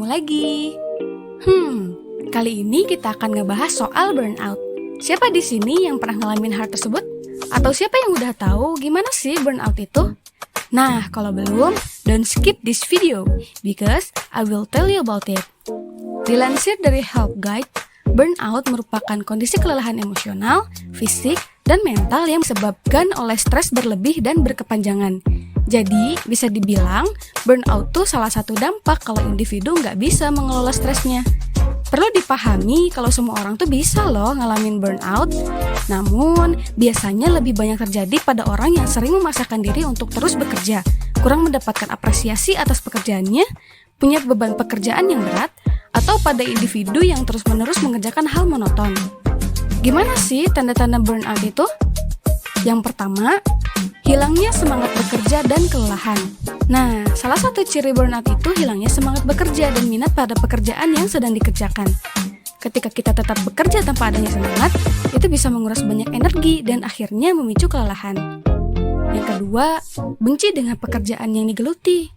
lagi. Kali ini kita akan ngebahas soal burnout. Siapa di sini yang pernah ngalamin hal tersebut? Atau siapa yang udah tahu gimana sih burnout itu? Nah, kalau belum, don't skip this video because I will tell you about it. Dilansir dari Help Guide, burnout merupakan kondisi kelelahan emosional, fisik, dan mental yang disebabkan oleh stres berlebih dan berkepanjangan. Jadi, bisa dibilang, burnout tuh salah satu dampak kalau individu nggak bisa mengelola stresnya. Perlu dipahami kalau semua orang tuh bisa loh ngalamin burnout. Namun, biasanya lebih banyak terjadi pada orang yang sering memaksakan diri untuk terus bekerja, kurang mendapatkan apresiasi atas pekerjaannya, punya beban pekerjaan yang berat, atau pada individu yang terus-menerus mengerjakan hal monoton. Gimana sih tanda-tanda burnout itu? Yang pertama, hilangnya semangat bekerja dan kelelahan. Nah, salah satu ciri burnout itu hilangnya semangat bekerja dan minat pada pekerjaan yang sedang dikerjakan. Ketika kita tetap bekerja tanpa adanya semangat, itu bisa menguras banyak energi dan akhirnya memicu kelelahan. Yang kedua, benci dengan pekerjaan yang digeluti.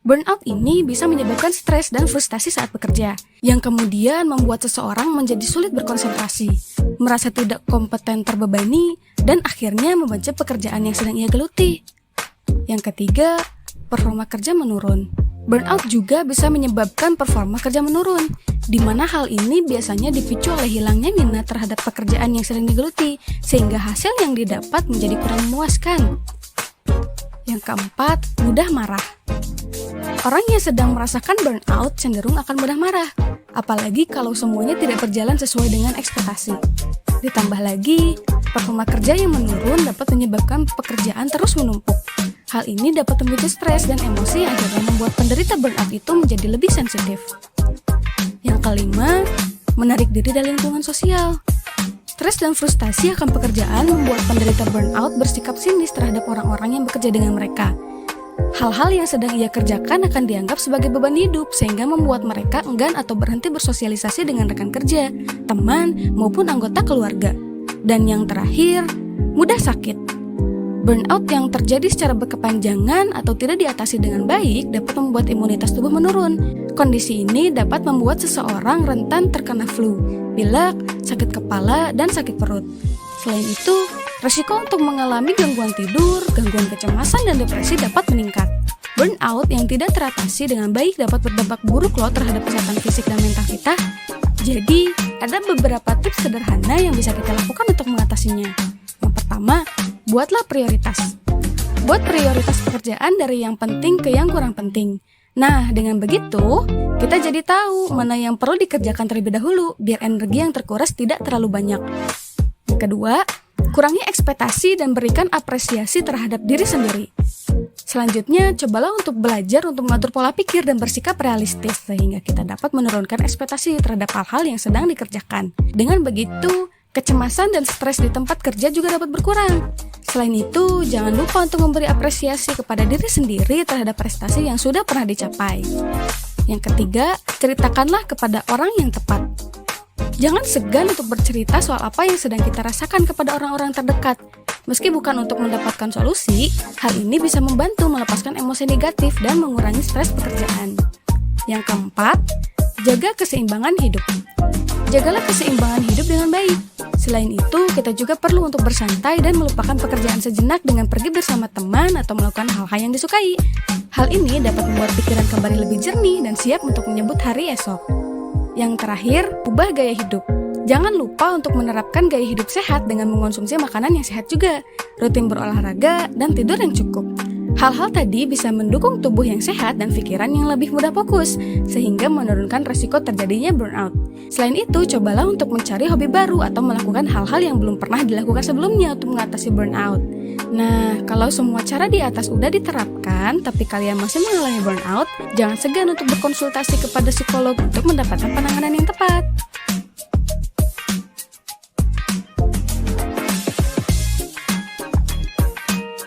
Burnout ini bisa menyebabkan stres dan frustasi saat bekerja, yang kemudian membuat seseorang menjadi sulit berkonsentrasi, merasa tidak kompeten terbebani, dan akhirnya membenci pekerjaan yang sedang ia geluti. Yang ketiga, performa kerja menurun. Burnout juga bisa menyebabkan performa kerja menurun, di mana hal ini biasanya dipicu oleh hilangnya minat terhadap pekerjaan yang sedang digeluti, sehingga hasil yang didapat menjadi kurang memuaskan. Yang keempat, mudah marah. Orang yang sedang merasakan burnout cenderung akan mudah marah, apalagi kalau semuanya tidak berjalan sesuai dengan ekspektasi. Ditambah lagi, performa kerja yang menurun dapat menyebabkan pekerjaan terus menumpuk. Hal ini dapat memicu stres dan emosi yang akhirnya membuat penderita burnout itu menjadi lebih sensitif. Yang kelima, menarik diri dari lingkungan sosial. Stres dan frustasi akan pekerjaan membuat penderita burnout bersikap sinis terhadap orang-orang yang bekerja dengan mereka. Hal-hal yang sedang ia kerjakan akan dianggap sebagai beban hidup, sehingga membuat mereka enggan atau berhenti bersosialisasi dengan rekan kerja, teman, maupun anggota keluarga. Dan yang terakhir, mudah sakit. Burnout yang terjadi secara berkepanjangan atau tidak diatasi dengan baik dapat membuat imunitas tubuh menurun. Kondisi ini dapat membuat seseorang rentan terkena flu, pilek, sakit kepala, dan sakit perut. Selain itu, resiko untuk mengalami gangguan tidur, gangguan kecemasan, dan depresi dapat meningkat. Burnout yang tidak teratasi dengan baik dapat berdampak buruk loh terhadap kesehatan fisik dan mental kita. Jadi, ada beberapa tips sederhana yang bisa kita lakukan untuk mengatasinya. Yang pertama, buatlah prioritas. Buat prioritas pekerjaan dari yang penting ke yang kurang penting. Nah, dengan begitu, kita jadi tahu mana yang perlu dikerjakan terlebih dahulu, biar energi yang terkuras tidak terlalu banyak. Yang kedua, kurangi ekspektasi dan berikan apresiasi terhadap diri sendiri. Selanjutnya, cobalah untuk belajar untuk mengatur pola pikir dan bersikap realistis, sehingga kita dapat menurunkan ekspektasi terhadap hal-hal yang sedang dikerjakan. Dengan begitu, kecemasan dan stres di tempat kerja juga dapat berkurang. Selain itu, jangan lupa untuk memberi apresiasi kepada diri sendiri terhadap prestasi yang sudah pernah dicapai. Yang ketiga, ceritakanlah kepada orang yang tepat. Jangan segan untuk bercerita soal apa yang sedang kita rasakan kepada orang-orang terdekat. Meski bukan untuk mendapatkan solusi, hal ini bisa membantu melepaskan emosi negatif dan mengurangi stres pekerjaan. Yang keempat, jaga keseimbangan hidup. Jagalah keseimbangan hidup dengan baik. Selain itu, kita juga perlu untuk bersantai dan melupakan pekerjaan sejenak dengan pergi bersama teman atau melakukan hal-hal yang disukai. Hal ini dapat membuat pikiran kembali lebih jernih dan siap untuk menyambut hari esok. Yang terakhir, ubah gaya hidup. Jangan lupa untuk menerapkan gaya hidup sehat dengan mengonsumsi makanan yang sehat juga, rutin berolahraga, dan tidur yang cukup. Hal-hal tadi bisa mendukung tubuh yang sehat dan pikiran yang lebih mudah fokus, sehingga menurunkan resiko terjadinya burnout. Selain itu, cobalah untuk mencari hobi baru atau melakukan hal-hal yang belum pernah dilakukan sebelumnya untuk mengatasi burnout. Nah, kalau semua cara di atas udah diterapkan, tapi kalian masih mengalami burnout, jangan segan untuk berkonsultasi kepada psikolog untuk mendapatkan penanganan yang tepat.